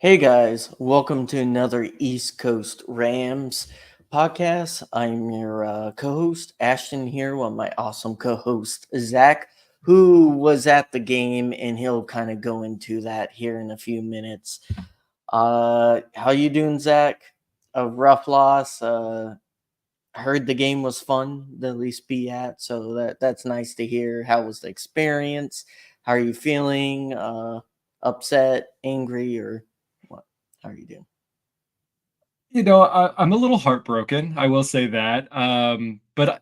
Hey guys, welcome to another East Coast Rams podcast. I'm your co-host Ashton here with my awesome co-host Zach, who was at the game, and he'll kind of go into that here in a few minutes. How you doing, Zach? A rough loss. Heard the game was fun to at least be at, so that's nice to hear. How was the experience? How are you feeling? Upset, angry, or what? How are you doing? I'm a little heartbroken. I will say that. But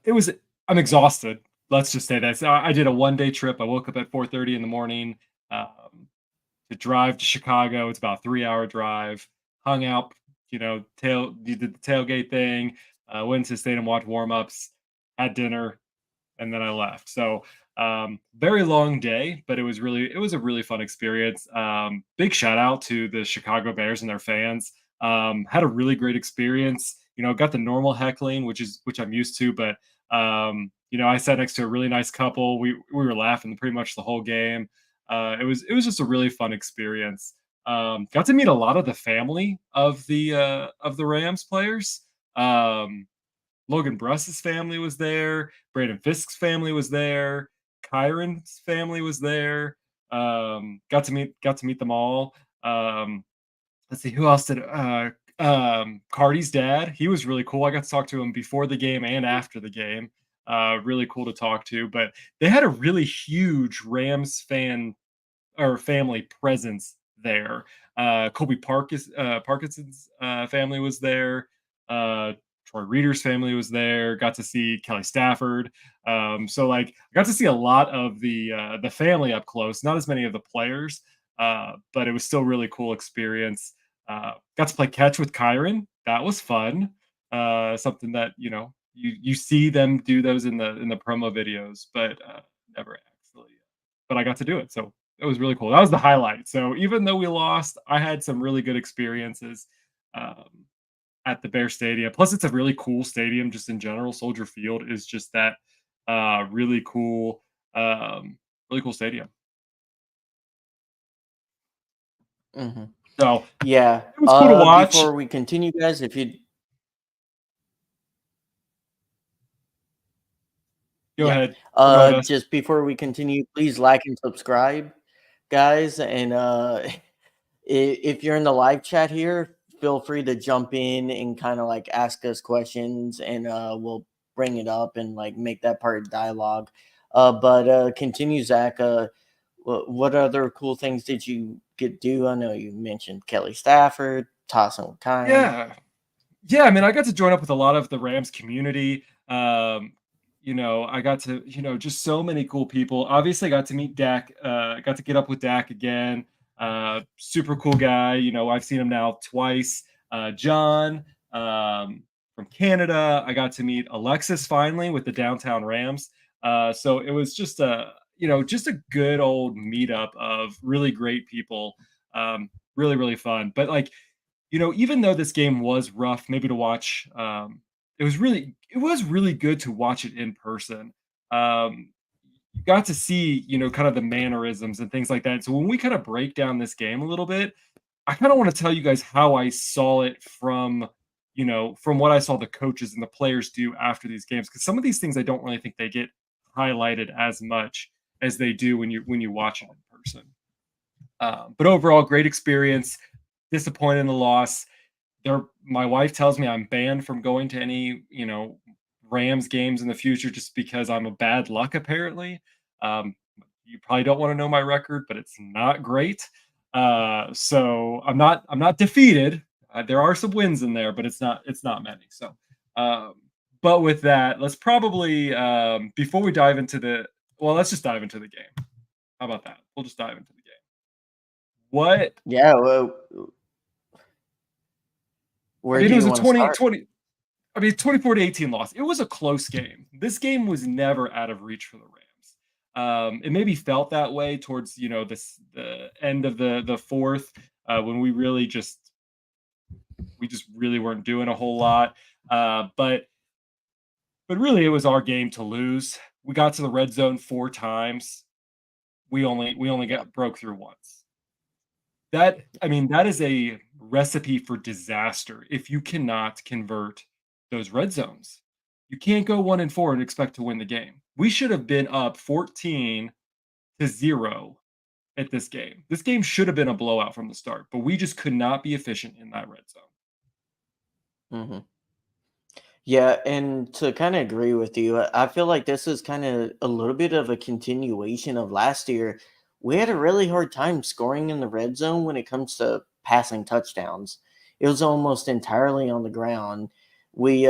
I'm exhausted. Let's just say that. So I did a 1 day trip. I woke up at 4:30 in the morning to drive to Chicago. It's about a 3 hour drive. Hung out, did the tailgate thing. Went to the stadium, watched warm ups, had dinner, and then I left. So very long day, but it was a really fun experience. Big shout out to the Chicago Bears and their fans. Had a really great experience. Got the normal heckling, which I'm used to, but I sat next to a really nice couple. We were laughing pretty much the whole game. It was just a really fun experience. Got to meet a lot of the family of the Rams players. Um, Logan Bruss's family was there. Braden Fisk's family was there. Kyron's family was there. Got to meet them all. Let's see who else did. Cardi's dad. He was really cool. I got to talk to him before the game and after the game. Really cool to talk to. But they had a really huge Rams fan or family presence there. Kobe Parkinson's family was there. Troy Reader's family was there. Got to see Kelly Stafford. So like I got to see a lot of the family up close. Not as many of the players, but it was still really cool experience. Got to play catch with Kyron. That was fun. Something that you see them do those in the promo videos, but never actually. But I got to do it, so it was really cool. That was the highlight. So even though we lost, I had some really good experiences um, at the Bear Stadium. Plus, it's a really cool stadium just in general. Soldier Field is just that really cool, really cool stadium. Hmm. So Yeah. it was cool to watch. Before we continue, guys, if you Go yeah, ahead, promote us. just before we continue, please like and subscribe, guys, and if you're in the live chat here, feel free to jump in and kind of like ask us questions, and we'll bring it up and like make that part of dialogue. But continue, Zach. What other cool things did you get do? I know you mentioned Kelly Stafford, tossing with Kyron. Yeah, yeah. I mean, I got to join up with a lot of the Rams community. I got to, just so many cool people. Obviously, got to meet Dak. Got to get up with Dak again. Super cool guy. I've seen him now twice. John from Canada. I got to meet Alexis finally with the Downtown Rams. So it was just a good old meetup of really great people. Really, really fun. But like, even though this game was rough, maybe to watch, it was really good to watch it in person. You got to see, kind of the mannerisms and things like that. So when we kind of break down this game a little bit, I kind of want to tell you guys how I saw it from what I saw the coaches and the players do after these games. Because some of these things I don't really think they get highlighted as much as they do when you watch it in person. But overall, great experience. Disappointed in the loss. My wife tells me I'm banned from going to any, Rams games in the future just because I'm a bad luck, apparently. Um, you probably don't want to know my record, but it's not great. So I'm not defeated. There are some wins in there, but it's not many. So, um, but with that, let's probably before we dive into let's just dive into the game. How about that? We'll just dive into the game. What Yeah. Well, I where mean, do it was you a want to twenty start? twenty. I mean, 24-18 loss. It was a close game. This game was never out of reach for the Rams. It maybe felt that way towards the end of the fourth when we just really weren't doing a whole lot. But really, it was our game to lose. We got to the red zone 4 times. We only Yep. got broke through once. that is a recipe for disaster if you cannot convert those red zones. You can't go 1-4 and expect to win the game. We should have been up 14-0 at this game. This game should have been a blowout from the start, but we just could not be efficient in that red zone. Hmm. Yeah, and to kind of agree with you, I feel like this is kind of a little bit of a continuation of last year. We had a really hard time scoring in the red zone when it comes to passing touchdowns. It was almost entirely on the ground. We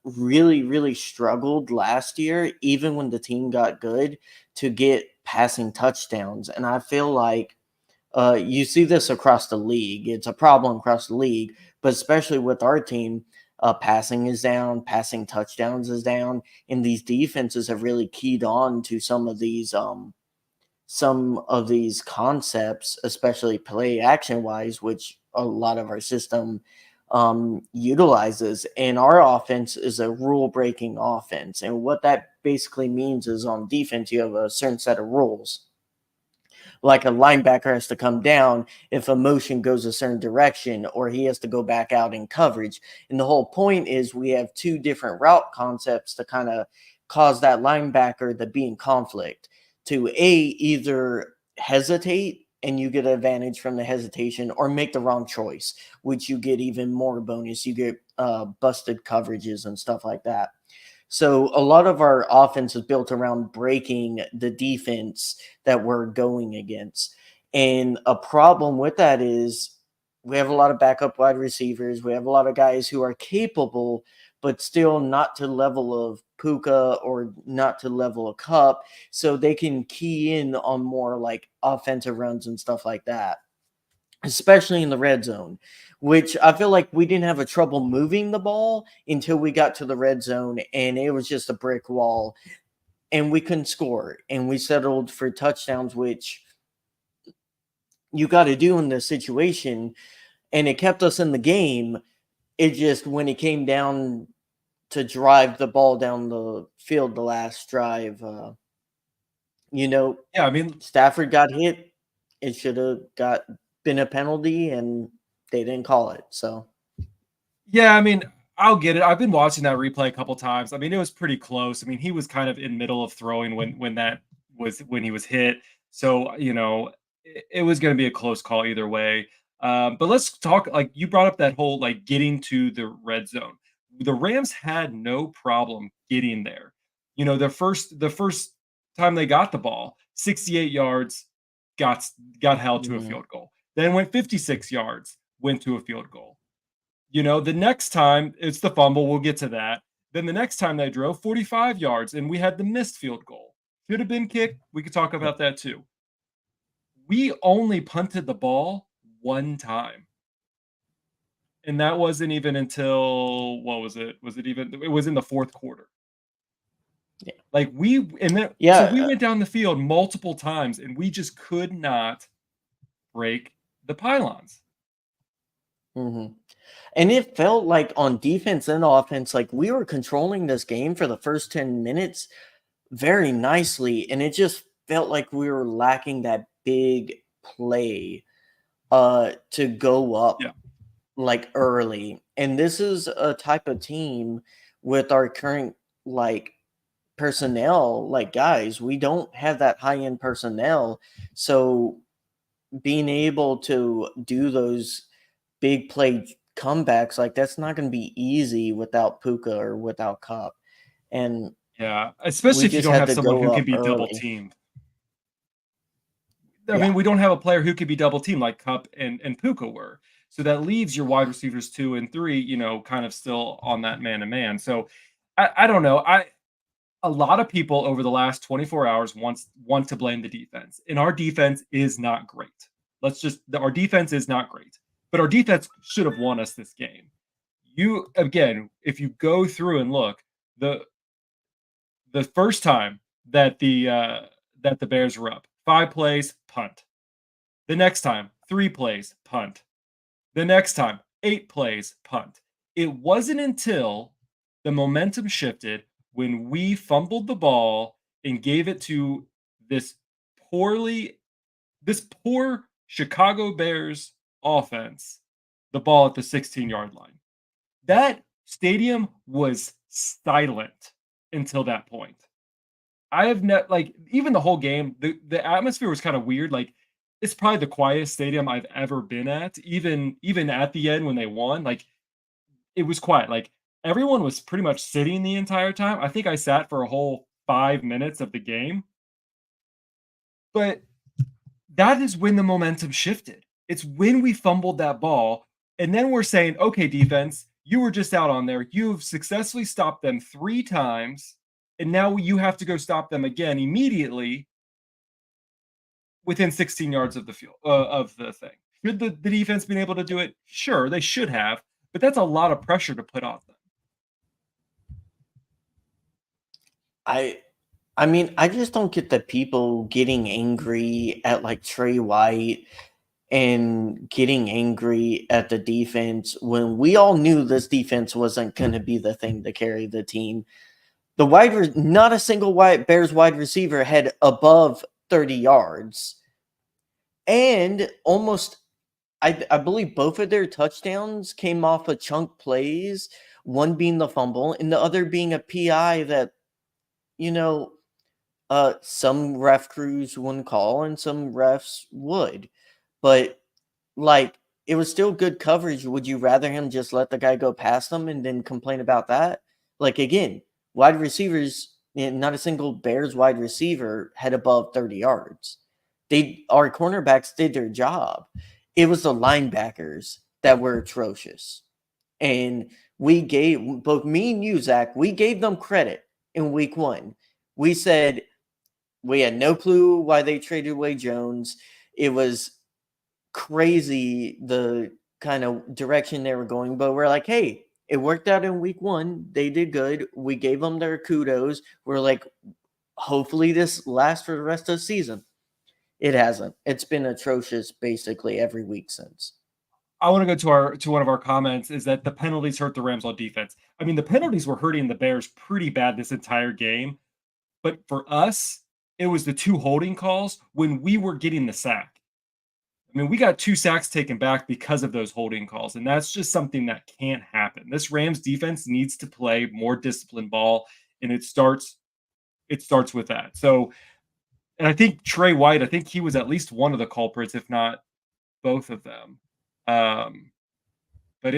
really, really struggled last year, even when the team got good, to get passing touchdowns. And I feel like you see this across the league. It's a problem across the league, but especially with our team, passing is down, passing touchdowns is down, and these defenses have really keyed on to some of these concepts, especially play action wise, which a lot of our system utilizes. And our offense is a rule breaking offense, and what that basically means is on defense you have a certain set of rules, like a linebacker has to come down if a motion goes a certain direction, or he has to go back out in coverage. And the whole point is we have two different route concepts to kind of cause that linebacker to be in conflict, to either hesitate and you get advantage from the hesitation, or make the wrong choice, which you get even more bonus. You get busted coverages and stuff like that. So a lot of our offense is built around breaking the defense that we're going against. And a problem with that is we have a lot of backup wide receivers. We have a lot of guys who are capable, but still not to level of Puka or not to level of Cup. So they can key in on more like offensive runs and stuff like that, especially in the red zone, which I feel like we didn't have a trouble moving the ball until we got to the red zone, and it was just a brick wall, and we couldn't score, and we settled for touchdowns, which you got to do in this situation, and it kept us in the game. It just, when it came down to drive the ball down the field, the last drive, you know, Yeah, I mean, Stafford got hit. It should have got been a penalty, and they didn't call it. So yeah, I mean, I'll get it. I've been watching that replay a couple times. I mean, it was pretty close. I mean, he was kind of in middle of throwing when he was hit. So, it was going to be a close call either way. But let's talk, like you brought up that whole like getting to the red zone. The Rams had no problem getting there. The first time they got the ball, 68 yards, got got held to a mhm. field goal. Then went 56 yards, went to a field goal. The next time it's the fumble, we'll get to that. Then the next time they drove 45 yards and we had the missed field goal. Should have been kicked. We could talk about that too. We only punted the ball one time. And that wasn't even until what was it? It was in the fourth quarter. Yeah. Like so Yeah. we went down the field multiple times and we just could not break the pylons. Mhm. And it felt like on defense and offense, like we were controlling this game for the first 10 minutes very nicely. And it just felt like we were lacking that big play to go up Yeah. like early. And this is a type of team with our current like personnel, like guys, we don't have that high end personnel. So being able to do those big play comebacks, like that's not going to be easy without Puka or without Cup. And Yeah. we Especially if you just don't had have to someone go who can up be double early. teamed. I Yeah. mean, we don't have a player who could be double teamed like Cup and Puka were. So that leaves your wide receivers 2 and 3, kind of still on that man to man. So I don't know. A lot of people over the last 24 hours want to blame the defense, and our defense is not great. Our defense is not great, but our defense should have won us this game. You again, if you go through and look, the the first time that the Bears were up, 5 plays, punt. The next time, 3 plays, punt. The next time, 8 plays, punt. It wasn't until the momentum shifted when we fumbled the ball and gave it to this poorly this poor Chicago Bears offense the ball at the 16-yard line. That stadium was silent until that point. I have not like even the whole game, the atmosphere was kind of weird. Like it's probably the quietest stadium I've ever been at. Even at the end when they won, like it was quiet. Like everyone was pretty much sitting the entire time. I think I sat for a whole 5 minutes of the game. But that is when the momentum shifted. It's when we fumbled that ball, and then we're saying, okay, defense, you were just out on there. You've successfully stopped them 3 times, and now you have to go stop them again immediately within 16 yards of the field of the thing. Should the defense been able to do it? Sure, they should have, but that's a lot of pressure to put on them. I I mean, I just don't get the people getting angry at like Trey White and getting angry at the defense when we all knew this defense wasn't going to be the thing to carry the team. Not a single Bears wide receiver had above 30 yards. And almost I believe both of their touchdowns came off of chunk plays, one being the fumble and the other being a PI that, you know, some ref crews wouldn't call and some refs would. But like it was still good coverage. Would you rather him just let the guy go past them and then complain about that? Like again, wide receivers, not a single Bears wide receiver had above 30 yards. Our cornerbacks did their job. It was the linebackers that were atrocious. And we gave both me and you, Zach, we gave them credit in week 1. We said we had no clue why they traded away Jones. It was crazy the kind of direction they were going, but we're like, hey, it worked out in week 1. They did good. We gave them their kudos. We're like, hopefully this lasts for the rest of the season. It hasn't. It's been atrocious basically every week since. I want to go to one of our comments is that the penalties hurt the Rams on defense. I mean, the penalties were hurting the Bears pretty bad this entire game, but for us, it was the 2 holding calls when we were getting the sack. I mean, we got 2 sacks taken back because of those holding calls, and that's just something that can't happen. This Rams defense needs to play more disciplined ball, and it starts with that. So, and I think Trey White, I think he was at least one of the culprits, if not both of them. But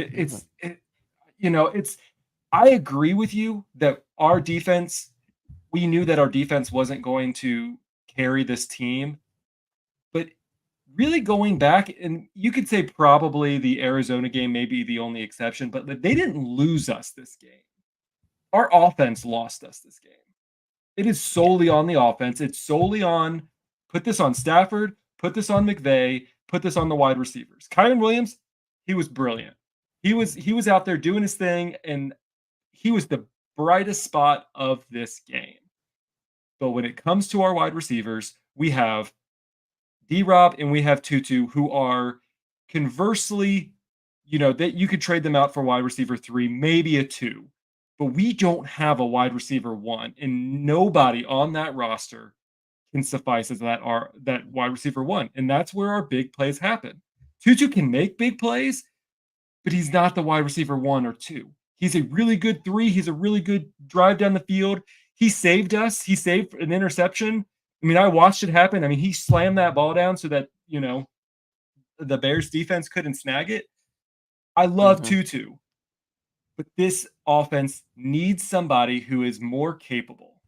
I agree with you that our defense, we knew that our defense wasn't going to carry this team. But really going back, and you could say probably the Arizona game may be the only exception, but they didn't lose us this game. Our offense lost us this game. It is solely on the offense. It's solely on put this on Stafford, put this on McVay, put this on the wide receivers. Kyren Williams, he was brilliant. He was out there doing his thing, and he was the brightest spot of this game. But when it comes to our wide receivers, we have D-Rob and we have Tutu, who are conversely, that you could trade them out for wide receiver 3, maybe a 2. But we don't have a wide receiver 1, and nobody on that roster can suffice as that wide receiver 1. And that's where our big plays happen. Tutu can make big plays, but he's not the wide receiver 1 or 2. He's a really good 3. He's a really good drive down the field. He saved us. He saved an interception. I mean, I watched it happen. I mean, he slammed that ball down so that, the Bears defense couldn't snag it. I love Tutu, but this offense needs somebody who is more capable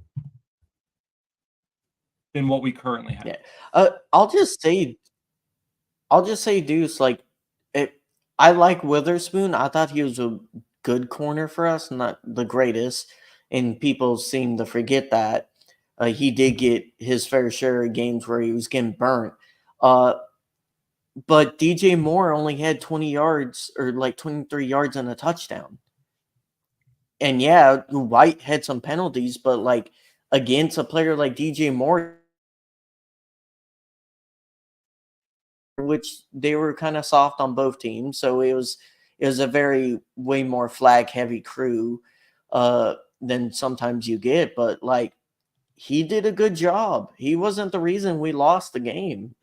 than what we currently have. Yeah. I'll just say, Deuce, like, I like Witherspoon. I thought he was a good corner for us, not the greatest, and people seem to forget that. He did get his fair share of games where he was getting burnt. But DJ Moore only had 20 yards or like 23 yards and a touchdown. And yeah, White had some penalties, but like against a player like DJ Moore, which they were kind of soft on both teams. So it was a way more flag heavy crew than sometimes you get. But like he did a good job. He wasn't the reason we lost the game.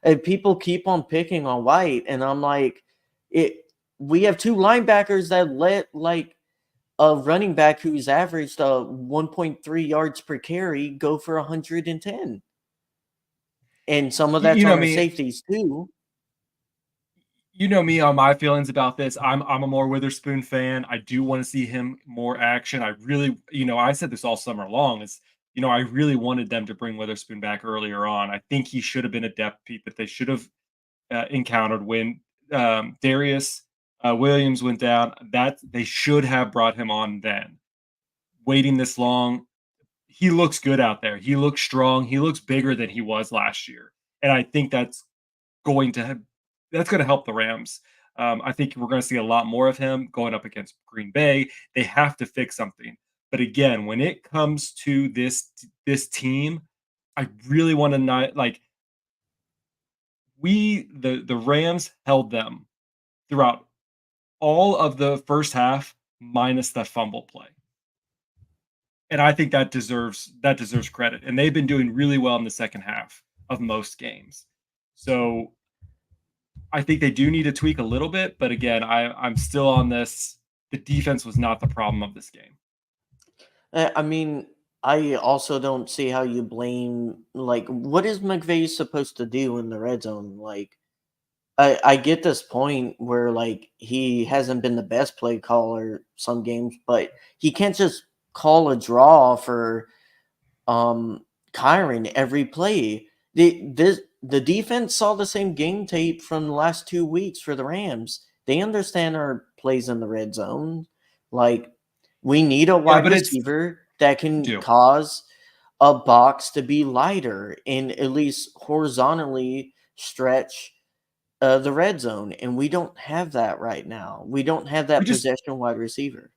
And people keep on picking on White, and I'm like, it. We have two linebackers that let like a running back who's averaged 1.3 yards per carry go for 110, and some of that's You know on our me, safeties too. you know me on my feelings about this. I'm a more Witherspoon fan. I do want to see him more action. I really, I said this all summer long. Is I really wanted them to bring Witherspoon back earlier on. I think he should have been a depth piece that they should have encountered when Darius Williams went down. That they should have brought him on then. Waiting this long, he looks good out there. He looks strong. He looks bigger than he was last year, and I think going to that's going to help the Rams. I think we're going to see a lot more of him going up against Green Bay. They have to fix something. But again, when it comes to this team, I really want to not like the Rams held them throughout all of the first half minus that fumble play. And I think that deserves credit. And they've been doing really well in the second half of most games. So I think they do need to tweak a little bit, but again, I'm still on this. The defense was not the problem of this game. I mean, I also don't see how you blame like what is McVay supposed to do in the red zone? Like, I get this point where like he hasn't been the best play caller some games, but he can't just call a draw for Kyron every play. The defense saw the same game tape from the last 2 weeks for the Rams. They understand our plays in the red zone. Like we need a Yeah, wide but it's receiver that can do. cause a box to be lighter and at least horizontally stretch the red zone, and we don't have that right now. We don't have We that just possession wide receiver.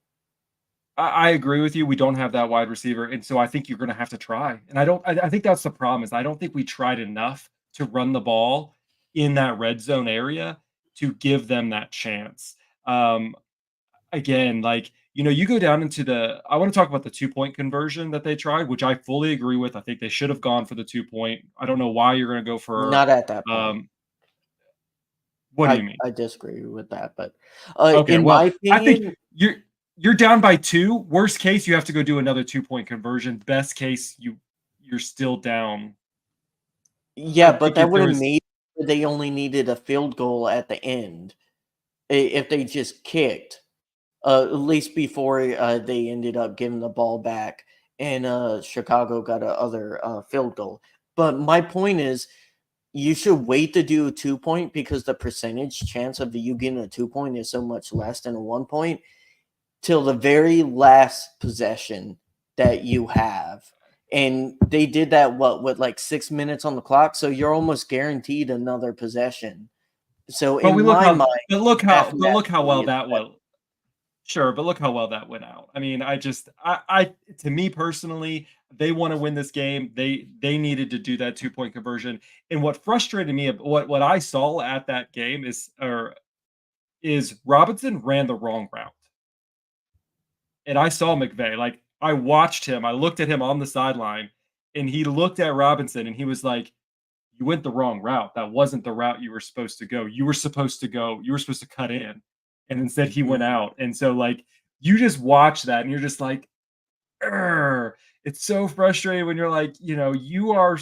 I agree with you. We don't have that wide receiver, and so I think you're going to have to try. And I don't. I think that's the problem. Is I don't think we tried enough to run the ball in that red zone area to give them that chance. Um, Again, like you go down into the. I want to talk about the 2 point conversion that they tried, which I fully agree with. I think they should have gone for the 2 point. I don't know why you're going to go for. Not at that point. Um, what do you mean? I disagree with that, but Okay, in my well, I think opinion, you're down by 2. Worst case, you have to go do another 2 point conversion. Best case, you're still down. I yeah, but think that if would there have was made they only needed a field goal at the end if they just kicked. At least before they ended up giving the ball back, and Chicago got a other field goal. But my point is, you should wait to do a 2 point because the percentage chance of you getting a 2 point is so much less than a 1 point till the very last possession that you have. And they did that what with like 6 minutes on the clock, so you're almost guaranteed another possession. So but in my mind, but look how mathematically, well it's that better. went. Sure, but look how well that went out. I mean, I to me personally, they want to win this game. They needed to do that 2 point conversion. And what frustrated me, what I saw at that game is Robinson ran the wrong route. And I saw McVay, like, I watched him, I looked at him on the sideline, and he looked at Robinson, and he was like, "You went the wrong route. That wasn't the route you were supposed to go. You were supposed to cut in." And instead he went Mhm. out. And so, like, you just watch that and you're just like, "Urgh." It's so frustrating when you're like, you are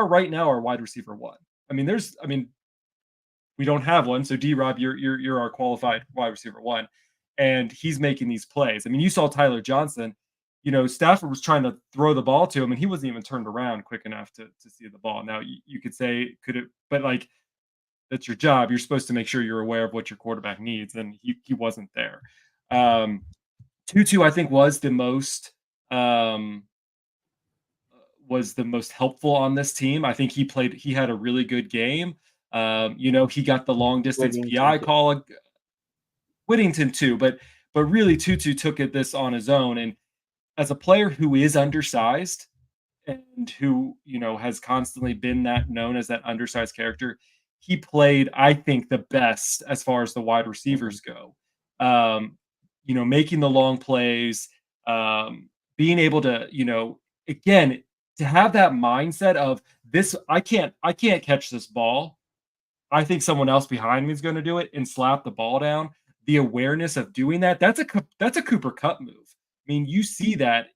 right now our wide receiver one. I mean, we don't have one. So D-Rob, you're our qualified wide receiver one, and he's making these plays. I mean, you saw Tyler Johnson. Stafford was trying to throw the ball to him, and he wasn't even turned around quick enough to see the ball. Now you could say could it, but like that's your job. You're supposed to make sure you're aware of what your quarterback needs, and he wasn't there. Tutu, I think, um, was the most helpful on this team. I think he had a really good game. He got the long distance Whittington PI too. call, Whittington too, but really Tutu took this on his own. And as a player who is undersized and who, has constantly been that known as that undersized character, he played, I think, the best as far as the wide Mhm. receivers go. Making the long plays, being able to, again, to have that mindset of this, I can't catch this ball. I think someone else behind me is going to do it and slap the ball down. The awareness of doing that, that's a Cooper Cup move. I mean, you see that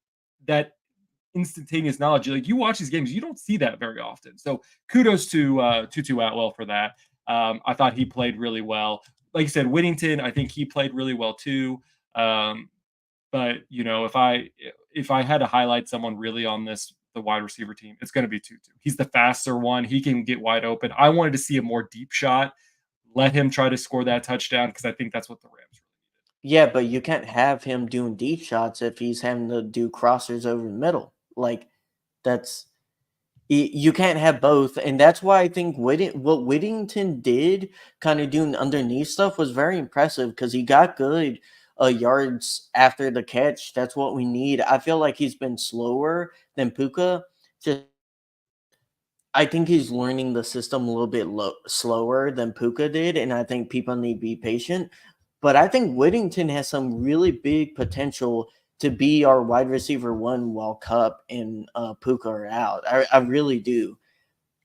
instantaneous knowledge. Like you watch these games, you don't see that very often. So kudos to Tutu Atwell for that. I thought he played really well. Like you said, Whittington, I think he played really well too. Um, but if I had to highlight someone really on the wide receiver team, it's going to be Tutu. He's the faster one. He can get wide open. I wanted to see a more deep shot. Let him try to score that touchdown because I think that's what the Rams. Yeah, but you can't have him doing deep shots if he's having to do crossers over the middle. Like that's you can't have both, and that's why I think what Whittington did, kind of doing underneath stuff, was very impressive because he got good yards after the catch. That's what we need. I feel like he's been slower than Puka. Just I think he's learning the system a little bit slower than Puka did, and I think people need to be patient. But I think Whittington has some really big potential to be our wide receiver one while Cup and Puka are out. I really do.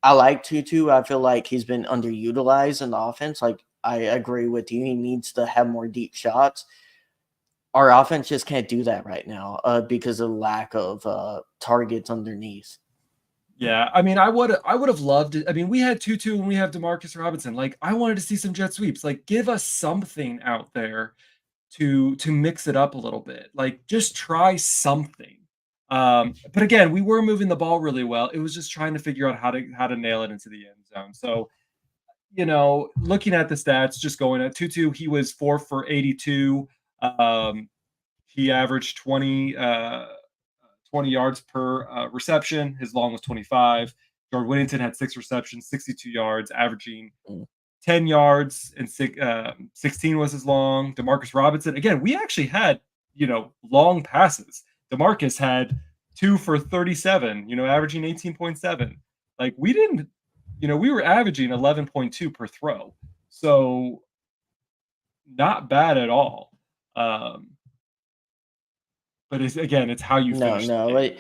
I like Tutu. I feel like he's been underutilized in the offense. Like I agree with you. He needs to have more deep shots. Our offense just can't do that right now because of lack of targets underneath. Yeah, I mean, I would have loved it. I mean, we had Tutu and we have Demarcus Robinson. Like, I wanted to see some jet sweeps. Like, give us something out there to mix it up a little bit. Like, just try something. But again, we were moving the ball really well. It was just trying to figure out how to nail it into the end zone. So, looking at the stats, just going at Tutu, he was 4 for 82. Um, he averaged 20 yards per reception. His long was 25. George Whittington had 6 receptions, 62 yards, averaging Mm. 10 yards, and 16 was his long. Demarcus Robinson, again, we actually had, long passes. Demarcus had 2 for 37, averaging 18.7. Like we didn't, we were averaging 11.2 per throw. So not bad at all. Um, but it's how you No, finish the no, game.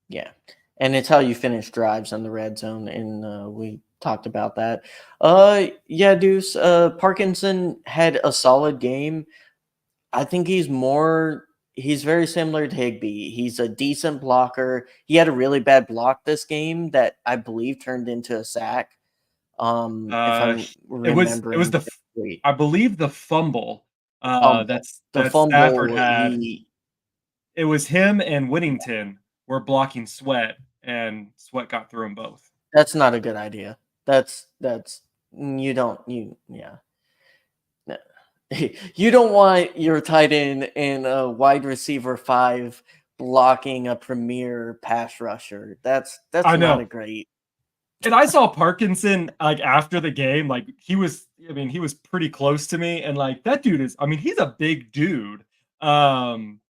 yeah, and it's how you finish drives on the red zone, and we talked about that. Yeah, Deuce. Parkinson had a solid game. I think he's very similar to Higby. He's a decent blocker. He had a really bad block this game that I believe turned into a sack. If Uh, I'm it was remembering correctly. I believe the fumble, Fumble. The that Stafford fumble, had. he It was him and Whittington were blocking Sweat, and Sweat got through them both. that's not a good idea. That's you don't you yeah. No. You don't want your tight end and a wide receiver 5 blocking a premier pass rusher. That's I not a know. great. And I saw Parkinson like after the game, like he was pretty close to me, and like that dude is, I mean, he's a big dude. Um,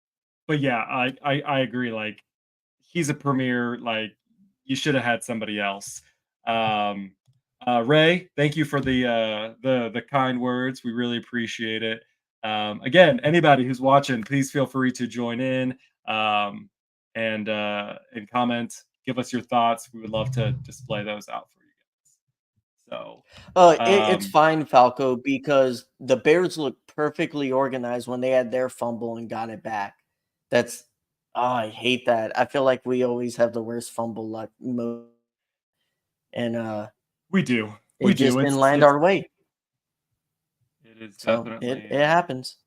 but yeah, I agree. Like he's a premier. Like you should have had somebody else. Um, Ray, thank you for the kind words. We really appreciate it. Again, anybody who's watching, please feel free to join in um, and comment. Give us your thoughts. We would love to display those out for you guys. So, It's fine, Falco, because the Bears looked perfectly organized when they had their fumble and got it back. That's I hate that. I feel like we always have the worst fumble luck, and we do, it we do. just didn't land our way. It is So definitely it happens.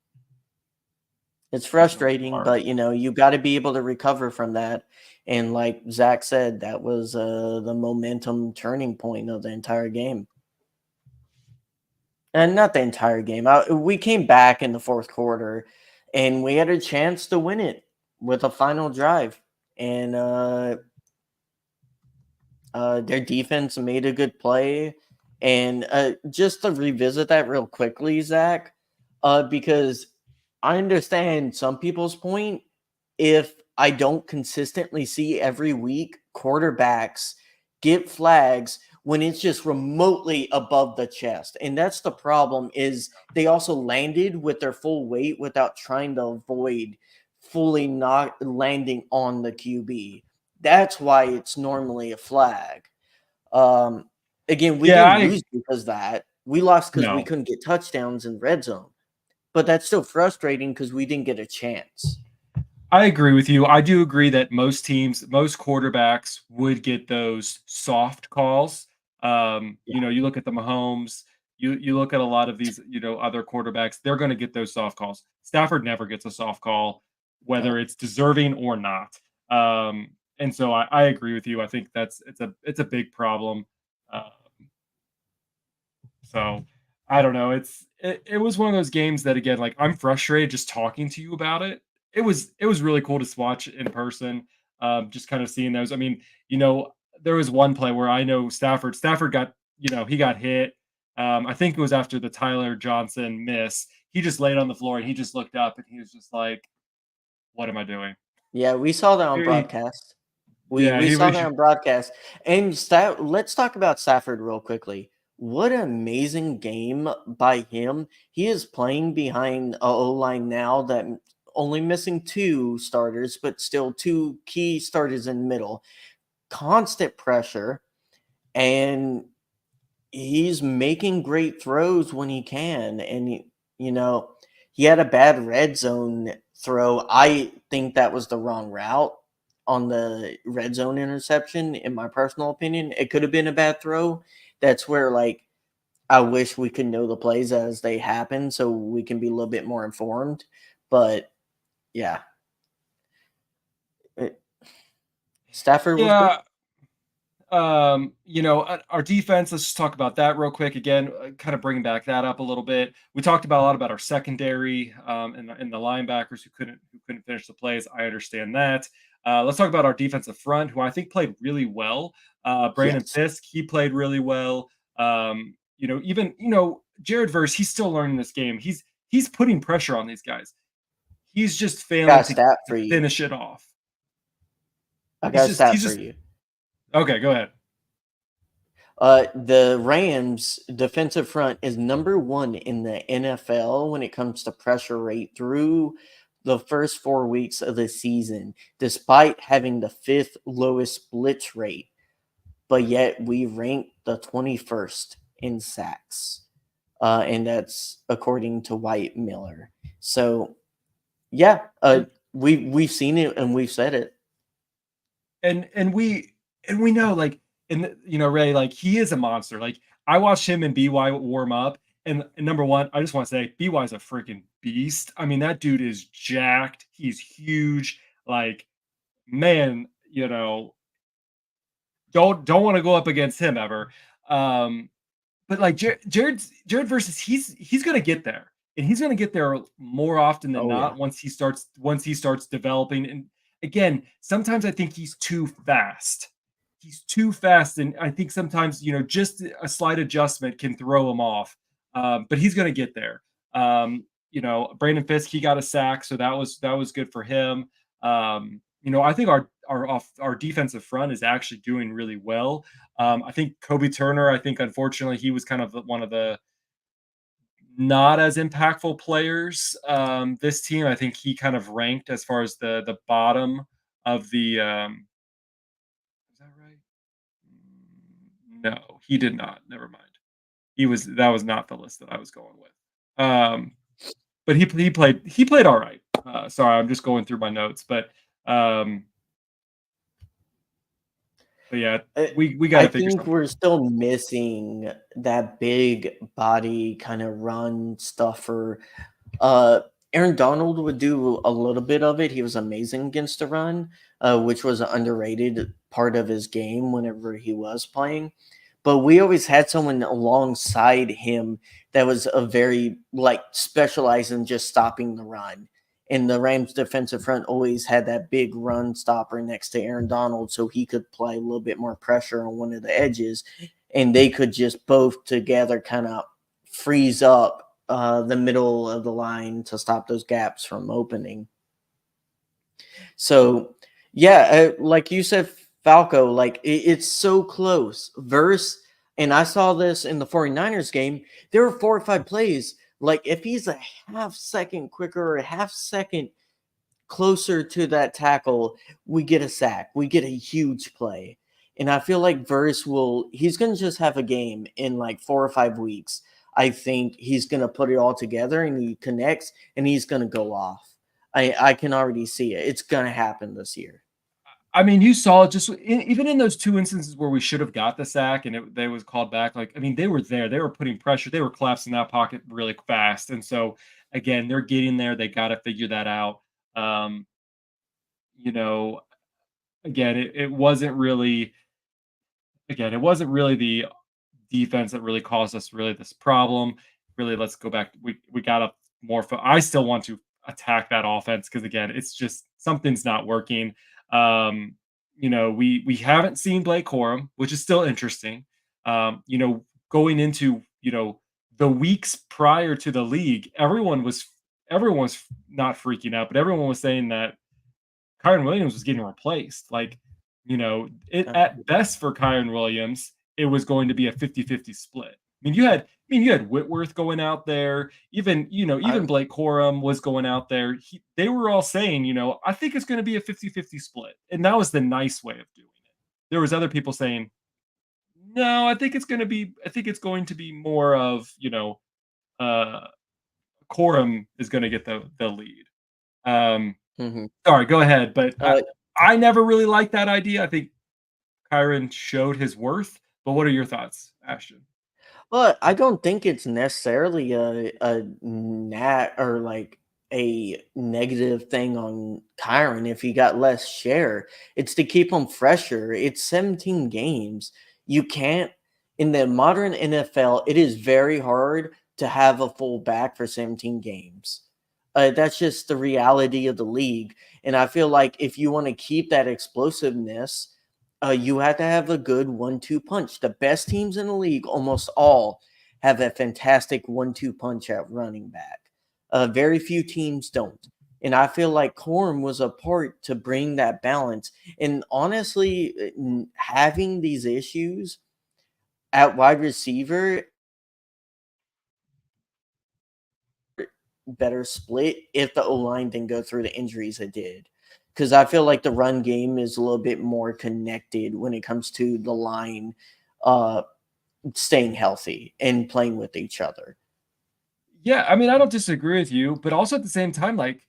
It's definitely frustrating, but horrible. you got to be able to recover from that. And like Zach said, that was the momentum turning point of the entire game. And not the entire game. We came back in the fourth quarter, and we had a chance to win it with a final drive. And their defense made a good play. And just to revisit that real quickly, Zach, because I understand some people's point. If I don't consistently see every week quarterbacks get flags when it's just remotely above the chest. And that's the problem is they also landed with their full weight without trying to avoid fully not landing on the QB. That's why it's normally a flag. Um, Again, we Yeah, didn't I lose because of that. We lost because we no. couldn't get touchdowns in red zone. But that's still frustrating because we didn't get a chance. I agree with you. I do agree that most teams, most quarterbacks would get those soft calls. Yeah. You look at the Mahomes, you look at a lot of these, other quarterbacks, they're going to get those soft calls. Stafford never gets a soft call, whether Nope. it's deserving or not. Um, and so I agree with you. I think it's a big problem. Uh, so I don't know. It was one of those games that again, like I'm frustrated just talking to you about it. It was really cool to watch in person. Just kind of seeing those. I mean, there was one play where I know Stafford got, he got hit. I think it was after the Tyler Johnson miss. He just laid on the floor and he just looked up and he was just like, "What am I doing?" Yeah, we saw that on He- broadcast. We yeah, we he saw was. that on broadcast. And let's talk about Stafford real quickly. What an amazing game by him. He is playing behind a O-line now that only missing two starters, but still two key starters in the middle. Constant pressure, and he's making great throws when he can. And you know, he had a bad red zone throw. I think that was the wrong route on the red zone interception, in my personal opinion. It could have been a bad throw. That's where, like, I wish we could know the plays as they happen so we can be a little bit more informed. But yeah, it, Stafford was great. Yeah, our defense, let's just talk about that real quick again, kind of bringing back that up a little bit. We talked about a lot about our secondary, and the linebackers who couldn't finish the plays. I understand that. Let's talk about our defensive front, who I think played really well. Brandon Yes. Fisk, he played really well. Even Jared Verse, he's still learning this game. He's putting pressure on these guys. He's just failing Got a to stat for you. finish it off. I He's got a just stat he's for just you. okay. Go ahead. The Rams defensive front is number one in the NFL when it comes to pressure rate through the first 4 weeks of the season, despite having the fifth lowest blitz rate. But yet we rank the 21st in sacks. And that's according to White Miller. So yeah, we've seen it and we've said it. And we know, like, Ray, like, he is a monster. Like, I watched him and BY warm up, and number one, I just want to say BY is a freaking beast. I mean, that dude is jacked. He's huge. Like, man, don't want to go up against him ever. Um, but like Jared versus he's gonna get there, and he's gonna get there more often than Oh yeah. not once he starts developing. And again, sometimes I think he's too fast. He's too fast, and I think sometimes just a slight adjustment can throw him off. But he's gonna get there. Brandon Fisk, he got a sack, so that was good for him. I think our defensive front is actually doing really well. I think Kobe Turner, I think unfortunately he was kind of one of the not as impactful players this team. I think he kind of ranked as far as the bottom of the is that right? No, he did not. Never mind. That was not the list that I was going with. But he played all right. Sorry, I'm just going through my notes, um but yeah, Uh, we got I to figure think something we're out. still missing that big body kind of run stuffer. Uh, Aaron Donald would do a little bit of it. He was amazing against the run, which was an underrated part of his game whenever he was playing. But we always had someone alongside him that was a very like specialized in just stopping the run. And the Rams defensive front always had that big run stopper next to Aaron Donald so he could play a little bit more pressure on one of the edges. And they could just both together kind of freeze up the middle of the line to stop those gaps from opening. So, yeah, like you said, Falco, like it's so close. Verse, and I saw this in the 49ers game, there were 4 or 5 plays. Like, if he's a half second quicker or a half second closer to that tackle, we get a sack, we get a huge play. And I feel like Verse he's going to just have a game in like 4 or 5 weeks. I think he's going to put it all together and he connects and he's going to go off. I can already see it. It's going to happen this year. I mean, you saw just even in those two instances where we should have got the sack and they was called back. Like, I mean, they were there, they were putting pressure, they were collapsing that pocket really fast, and so again, they're getting there. They got to figure that out. Um, you know, again, it wasn't really again, it wasn't really the defense that really caused us really this problem. Really, let's go back. We got up more. I still want to attack that offense because again, it's just something's not working. Um, we haven't seen Blake Corum, which is still interesting. Going into the weeks prior to the league, everyone was not freaking out, but everyone was saying that Kyron Williams was getting replaced. Like, it Uh, at best for Kyron Williams, it was going to be a 50-50 split. You had Whitworth going out there, even I, Blake Corum was going out there. They were all saying, I think it's going to be a 50-50 split. And that was the nice way of doing it. There was other people saying, no, I think it's going to be more of, uh Corum is going to get the lead. Um, mhm. Sorry, go ahead. But uh, I never really liked that idea. I think Kyron showed his worth. But what are your thoughts, Ashton? Well, I don't think it's necessarily a nat or like a negative thing on Kyron if he got less share. It's to keep him fresher. It's 17 games. You can't in the modern NFL, it is very hard to have a full back for 17 games. That's just the reality of the league. And I feel like if you want to keep that explosiveness, you have to have a good 1-2 punch. The best teams in the league, almost all, have a fantastic 1-2 punch at running back. Very few teams don't. And I feel like Corm was a part to bring that balance. And honestly, having these issues at wide receiver, better split if the O line didn't go through the injuries it did. Because I feel like the run game is a little bit more connected when it comes to the line uh, staying healthy and playing with each other. Yeah, I mean, I don't disagree with you, but also at the same time, like,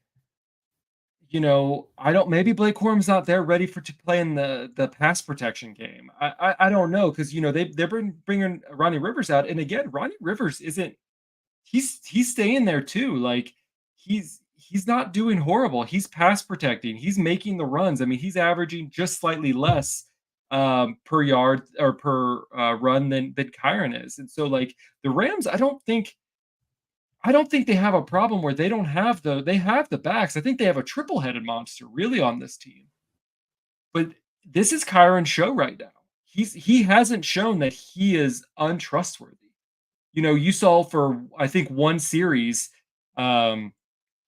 I don't. Maybe Blake Corum's not there ready to play in the pass protection game. I don't know because they've been bringing Ronnie Rivers out, and again, Ronnie Rivers isn't. He's staying there too. Like he's not doing horrible. He's pass protecting. He's making the runs. I mean, he's averaging just slightly less per yard or per run than Kyron is. And so like the Rams, I don't think they have a problem where they have the backs. I think they have a triple headed monster really on this team. But this is Kyron's show right now. He hasn't shown that he is untrustworthy. You saw for I think one series, um,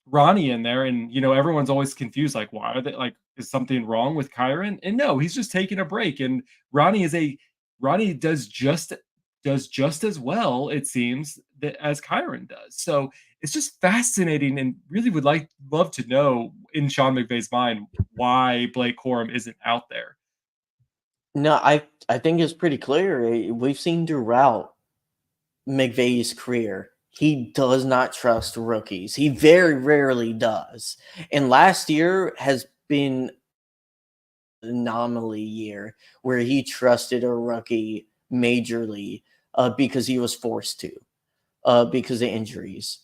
Ronnie in there, and everyone's always confused, like, why are they like, is something wrong with Kyron? And no, he's just taking a break. And Ronnie does just as well, it seems, as Kyron does. So it's just fascinating, and really would love to know in Sean McVay's mind why Blake Corum isn't out there. No, I think it's pretty clear. We've seen throughout McVay's career, he does not trust rookies. He very rarely does. And last year has been an anomaly year where he trusted a rookie majorly because he was forced to, because of injuries.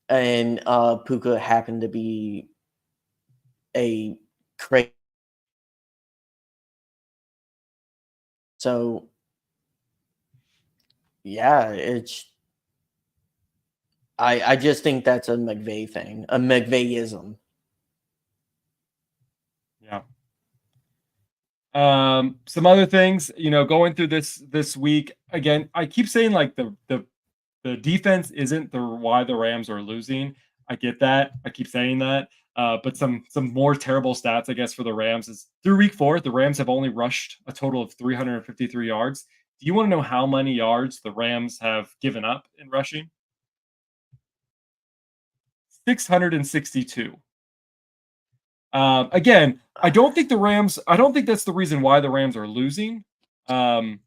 And Puka happened to be a crazy. So, yeah, I just think that's a McVay thing, a McVayism. Yeah. Some other things, going through this week again. I keep saying like the defense isn't the why the Rams are losing. I get that. I keep saying that. But some more terrible stats, I guess, for the Rams is through week 4, the Rams have only rushed a total of 353 yards. Do you want to know how many yards the Rams have given up in rushing? 662. Again, I don't think that's the reason why the Rams are losing. Um,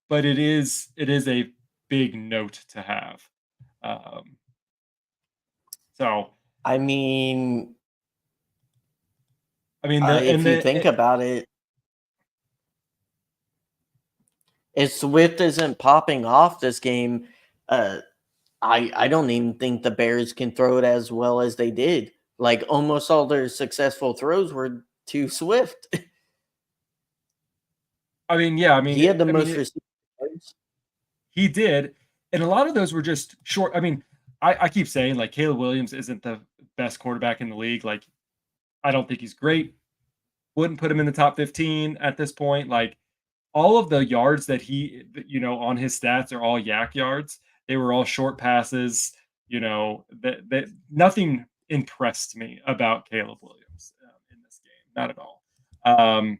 but it is a big note to have. Um, so I mean, I mean the and if you the think about it, if Swift isn't popping off this game, uh, I don't even think the Bears can throw it as well as they did. Like almost all their successful throws were to Swift. I mean, yeah, He had the I mean most it, receiving yards. he did, and a lot of those were just short. I mean, I keep saying like Caleb Williams isn't the best quarterback in the league. Like I don't think he's great. Wouldn't put him in the top 15 at this point. Like all of the yards that on his stats are all yak yards. They were all short passes. That nothing impressed me about Caleb Williams in this game, not at all. Um,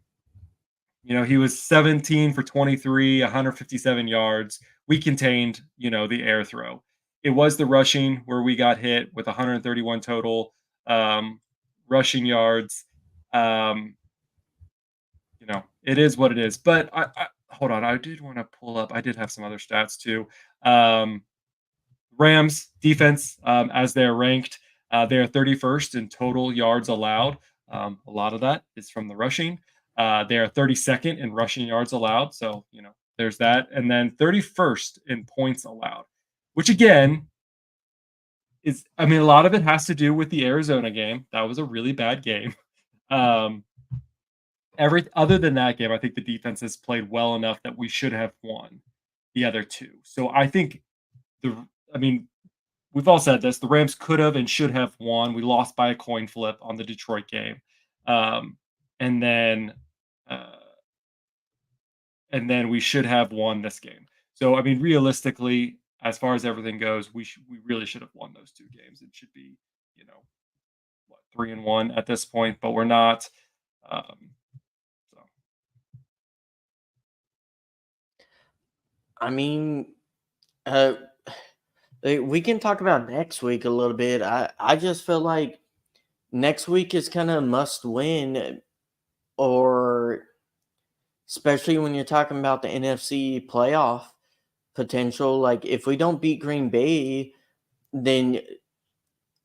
he was 17 for 23, 157 yards. We contained, the air throw. It was the rushing where we got hit with 131 total rushing yards. Um, it is what it is. But I hold on, I did want to pull up. I did have some other stats too. Um, Rams defense, as they're ranked, they're 31st in total yards allowed. A lot of that is from the rushing. They are 32nd in rushing yards allowed. So, there's that. And then 31st in points allowed, which again I mean, a lot of it has to do with the Arizona game. That was a really bad game. Um, other than that game, I think the defense has played well enough that we should have won the other two. So I think I mean, we've all said this. The Rams could have and should have won. We lost by a coin flip on the Detroit game, um, and then uh, and then we should have won this game. So I mean, realistically, as far as everything goes, we really should have won those two games. It should be, you know, what, 3-1 at this point, but we're not. Um, so I mean, uh, we can talk about next week a little bit. I just feel like next week is kind of must win, or especially when you're talking about the NFC playoff potential. Like if we don't beat Green Bay, then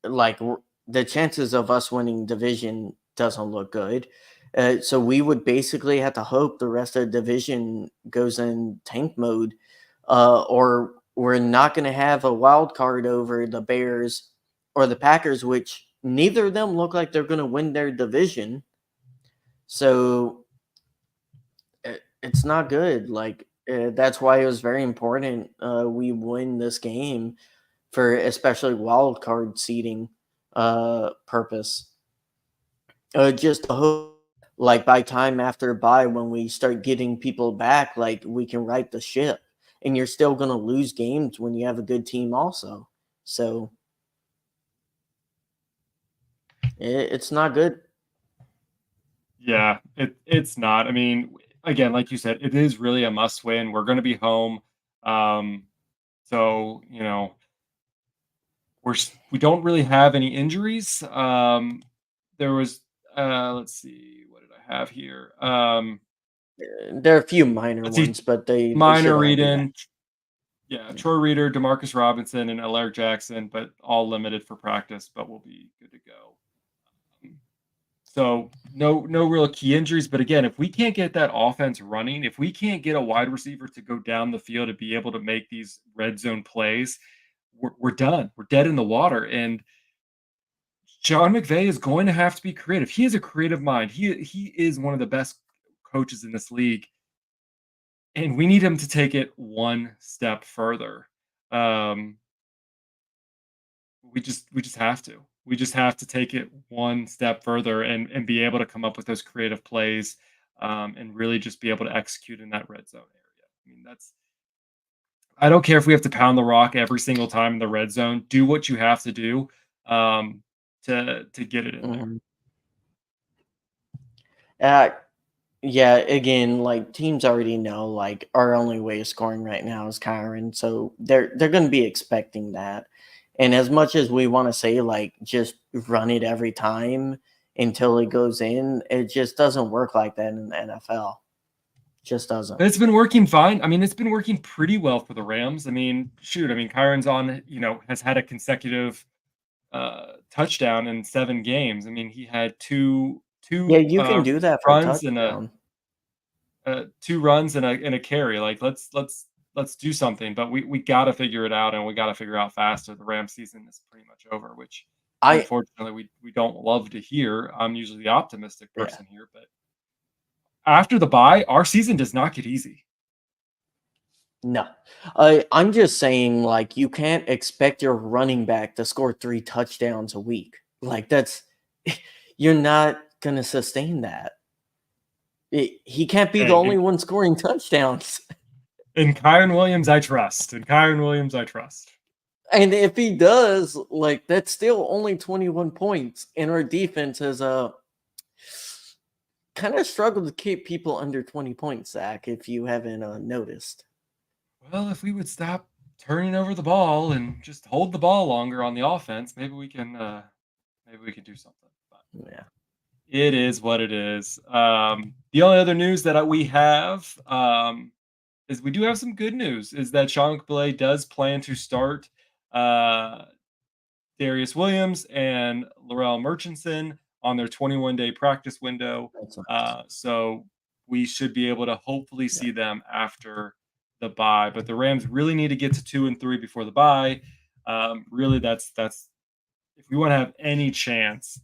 like the chances of us winning division doesn't look good. So we would basically have to hope the rest of the division goes in tank mode, or we're not going to have a wild card over the Bears or the Packers, which neither of them look like they're going to win their division. So it's not good. Like that's why it was very important we win this game for especially wild card seeding purpose. Just to hope, like by time after bye, when we start getting people back, like we can right the ship. And you're still going to lose games when you have a good team, also. So it's not good. yeah, it's not. I mean, again, like you said, it is really a must win. We're going to be home, um, so we don't really have any injuries. There was let's see, what did I have here? There are a few minor Let's see, ones, but they should minor all be back. Reading, yeah, Yeah. Troy Reader, Demarcus Robinson, and Alaric Jackson, but all limited for practice, but we'll be good to go. So no real key injuries, but again, if we can't get that offense running, if we can't get a wide receiver to go down the field to be able to make these red zone plays, we're done. We're dead in the water. And John McVay is going to have to be creative. He has a creative mind. He is one of the best coaches in this league, and we need him to take it one step further. Um, we just have to. We just have to take it one step further and be able to come up with those creative plays, and really just be able to execute in that red zone area. I mean, I don't care if we have to pound the rock every single time in the red zone. Do what you have to do, to get it in there. Mhm. Uh, yeah, again, like teams already know like our only way of scoring right now is Kyron, so they're going to be expecting that. And as much as we want to say like just run it every time until it goes in, it just doesn't work like that in the NFL. Just doesn't. But it's been working fine. I mean, it's been working pretty well for the Rams. I mean, shoot, I mean, Kyron's on, has had a consecutive touchdown in 7 games. I mean, he had Yeah, two you can do that for a runs and touchdown. 2 runs and a carry. Like let's do something. But we got to figure it out, and we got to figure out faster. The Rams season is pretty much over, which I unfortunately we don't love to hear. I'm usually the optimistic Yeah. person here, but after the bye, our season does not get easy. No. I'm just saying, like, you can't expect your running back to score 3 touchdowns a week. Like, that's you're not gonna sustain that. He can't be the Hey, only one scoring touchdowns. in Kyron Williams, I trust. In Kyron Williams, I trust. And if he does, like, that's still only 21 points. And our defense has kind of struggled to keep people under 20 points, Zach, if you haven't noticed. Well, if we would stop turning over the ball and just hold the ball longer on the offense, maybe we can do something. But Yeah. it is what it is. The only other news that we have is we do have some good news. Is that Sean McBlay does plan to start uh, Darius Williams and Laurel Murchison on their 21-day practice window. That's nice. So we should be able to hopefully Yeah. see them after the bye. But the Rams really need to get to 2-3 before the bye. Really, that's if we want to have any chance,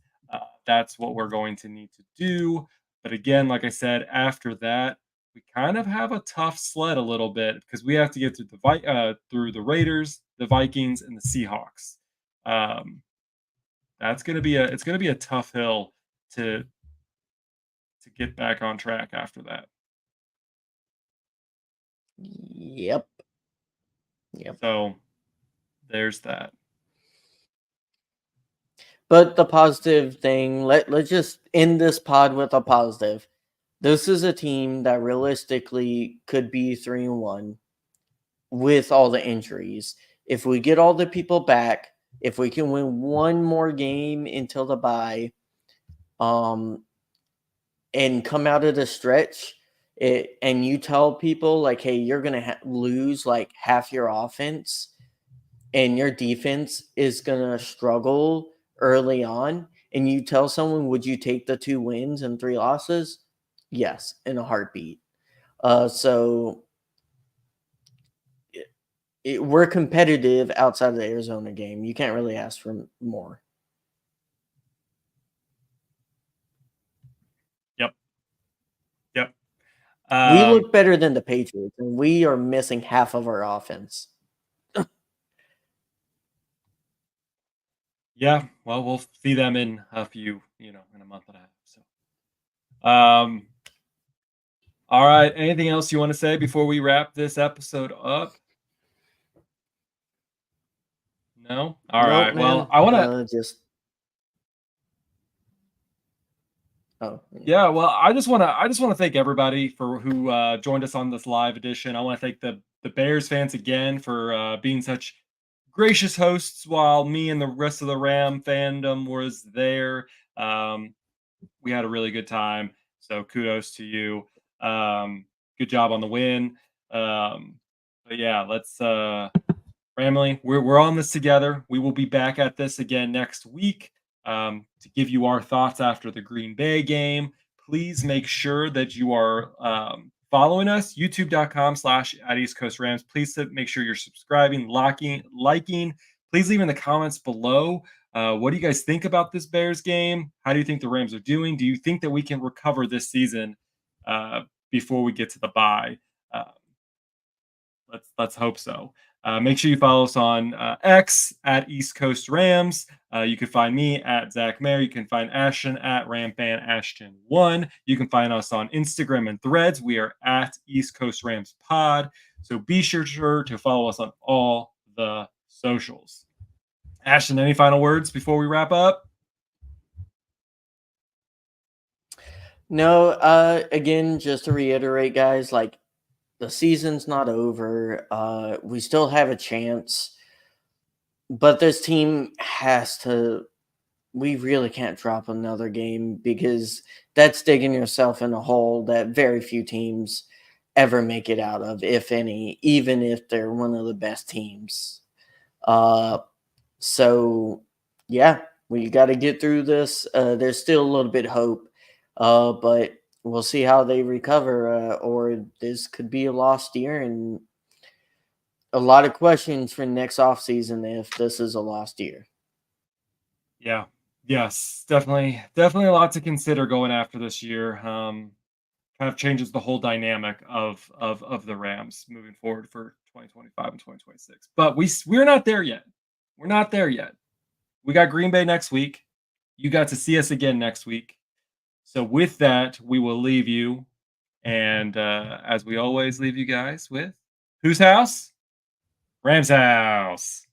that's what we're going to need to do. But again, like I said, after that, we kind of have a tough sled a little bit because we have to get through the Raiders, the Vikings, and the Seahawks. Um, that's gonna be a tough hill to get back on track after that. Yep. Yep. So there's that. But the positive thing, let's just end this pod with a positive. This is a team that realistically could be 3-1 with all the injuries. If we get all the people back, if we can win one more game until the bye, and come out of the stretch, and you tell people like, hey, you're gonna lose like half your offense, and your defense is gonna struggle early on, and you tell someone, would you take the 2 wins and 3 losses? Yes, in a heartbeat. So we're competitive outside of the Arizona game. You can't really ask for more. Yep. Yep. We Um, look better than the Patriots, and we are missing half of our offense. yeah. Well, we'll see them in a few, in a month and a half. So, all right. Anything else you want to say before we wrap this episode up? No. All Nope, right. Well, man. I want to. Just oh Yeah. Well, I just want to thank everybody for who joined us on this live edition. I want to thank the Bears fans again for being such gracious hosts while me and the rest of the Ram fandom was there. Um, we had a really good time. So kudos to you. Good job on the win. But yeah, let's family, we're on this together. We will be back at this again next week to give you our thoughts after the Green Bay game. Please make sure that you are following us, youtube.com/ at East Coast Rams. Please make sure you're subscribing, liking. Please leave in the comments below. What do you guys think about this Bears game? How do you think the Rams are doing? Do you think that we can recover this season before we get to the bye? Uh, let's hope so. Make sure you follow us on X at East Coast Rams. You can find me at Zach Mayer. You can find Ashton at Ramfan Ashton1. You can find us on Instagram and Threads. We are at East Coast Rams Pod. So be sure to follow us on all the socials. Ashton, any final words before we wrap up? no. Again, just to reiterate, guys, like, the season's not over. We still have a chance, but this team has to. We really can't drop another game because that's digging yourself in a hole that very few teams ever make it out of, if any, even if they're one of the best teams. Uh, so yeah, we got to get through this. There's still a little bit of hope, but we'll see how they recover. Or this could be a lost year, and a lot of questions for next offseason if this is a lost year. Yeah. Yes, definitely a lot to consider going after this year. Kind of changes the whole dynamic of the Rams moving forward for 2025 and 2026. But we're not there yet. We're not there yet. We got Green Bay next week. You got to see us again next week. So with that, we will leave you, and as we always leave you guys with, whose house? Rams house.